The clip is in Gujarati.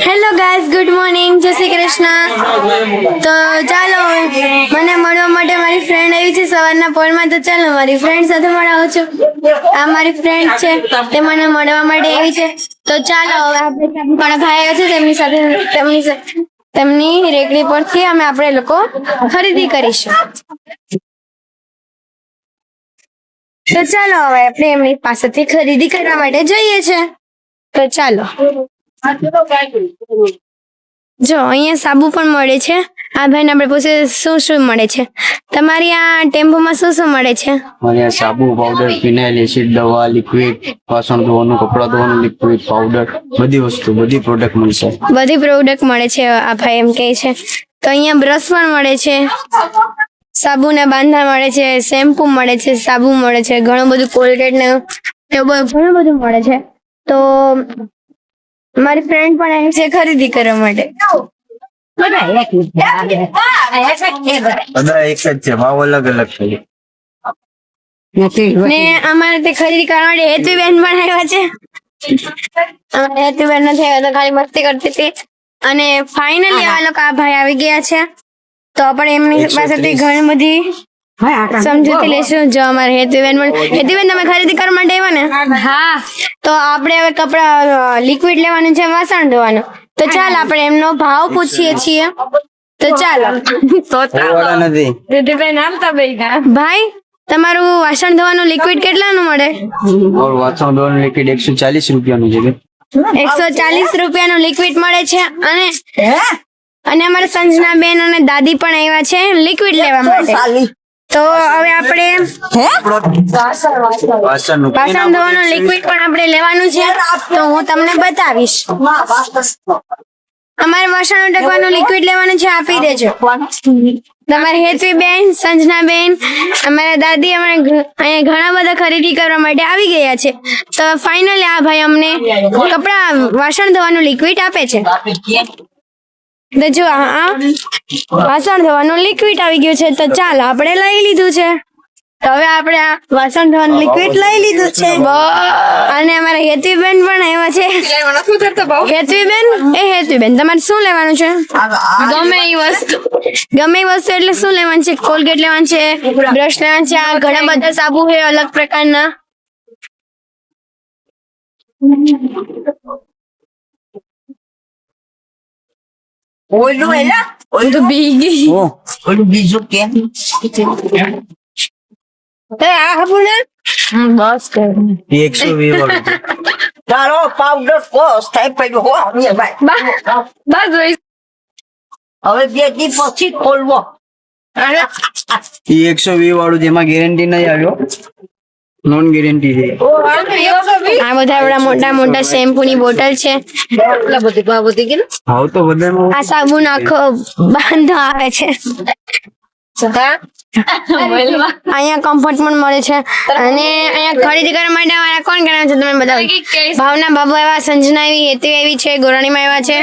હેલો ગાઈઝ, ગુડ મોર્નિંગ, જય શ્રી કૃષ્ણ। તો ચાલો મને મળવા માટે મારી ફ્રેન્ડ આવી છે સવારના પોરમાં, તો ચાલો મારી ફ્રેન્ડ સાથે મળાવું છું। આ મારી ફ્રેન્ડ છે, તે મને મળવા માટે આવી છે। તો ચાલો હવે આપણે પણ ભાઈ આવ્યો છે તેમની સાથે તેમની રેકડી પરથી આપણે લોકો ખરીદી કરીશું। તો ચાલો હવે આપણે એમની પાસેથી ખરીદી કરવા માટે જઈએ છે। તો ચાલો જો અહીંયા સાબુ પણ મળે છે। આ ભાઈને આપણે પૂછે શું શું મળે છે। તમારી આ ટેમ્પોમાં શું શું મળે છે? हमारे यहाँ साबु पाउडर फिनाइल एसिड दवा लिक्विड वासन धोવાનું कपड़ा धोવાનું लिक्विड पाउडर બધી વસ્તુ બધી પ્રોડક્ટ મળશે। બધી પ્રોડક્ટ મળે છે આ ભાઈ એમ કહે છે। તો અહીંયા બ્રશ પણ મળે છે, સાબુના બાંધા મળે છે, શેમ્પુ મળે છે, સાબુ મળે છે, ઘણું બધું કોલગેટ ને એવું ઘણું બધું મળે છે। તો મારી ફ્રેન્ડ પણ આવી છે ખરીદી કરવા માટે। બધા એક જ છે, ભાવ અલગ અલગ છે। ને અમારે તે ખરીદી કરવા માટે હેતુબેન પણ આવ્યા છે। અમારે હેતુબેન નથી આવ્યા, તો ખાલી મસ્તી કરતી હતી। અને ફાઇનલી આ લોકો આ ભાઈ આવી ગયા છે, તો આપણે એમની પાસેથી ઘણી બધી સમજૂતી લેશું। જો અમારે હેતુબેન તમે ખરીદી કરવા માટે આવ્યા ને? હા। તો આપણે હવે કપડા લિક્વિડ લેવાનું છે, વાસણ ધોવાનું। તો ચાલ આપણે એમનો ભાવ પૂછીએ છીએ। તો ચાલો ભાઈ, તમારું વાસણ ધોવાનું લિક્વિડ કેટલાનું મળે? વાસણ ધોવાનું લિક્વિડ 140 રૂપિયાનું છે। 140 રૂપિયાનું લિક્વિડ મળે છે। અને અમારા સંજના બેન અને દાદી પણ આવ્યા છે લિક્વિડ લેવા માટે। તો હવે આપણે વાસણ ધોવાનું લિક્વિડ પણ આપણે લેવાનું છે, તો હું તમને બતાવીશ। અમારે વાસણ ઉટકવાનું લિક્વિડ લેવાનું છે, આપી દેજો। તમારે હેતવી બેન, સંજના બેન, અમારા દાદી અહીંયા ઘણા બધા ખરીદી કરવા માટે આવી ગયા છે। તો ફાઇનલી આ ભાઈ અમને કપડા વાસણ ધોવાનું લિક્વિડ આપે છે। તો જો આ વાસણ ધોવાનું લિક્વિડ આવી ગયું છે, તો ચાલો આપણે લઈ લીધું છે। તો હવે આપણે આ વાસણ ધોવાનું લિક્વિડ લઈ લીધું છે, અને અમારા હેતુબેન પણ આવ્યા છે। હેતુબેન તમારે શું લેવાનું છે? ગમે એ વસ્તુ એટલે શું લેવાનું છે? કોલગેટ લેવાનું છે, બ્રશ લેવાનું છે, આ ઘણા બધા સાબુ છે અલગ પ્રકારના। બીજું કેમ બસ 120 વાળું છે। તારો પાવડર કોસ થાય પડ્યો હો હવે બે દી પછી ખોલવો। એ 120 વાળું જેમાં ગેરંટી નહીં આવ્યો, નોન ગેરંટી છે। આ બધા એવડા મોટા મોટા શેમ્પુ ની બોટલ છે। હાવ તો બધામાં આ સાબુ આખો બાંધો આવે છે। અહીંયા કમ્ફર્ટ પણ મળે છે, અને અહીંયા ખરીદી કરવા માટે અમારા કોણ ગણા છે તમે બતાવો। ભાવના બાબુ આવ્યા, સંજના આવી, હેતુ આવી છે, ગોરાણીમાં આવ્યા છે।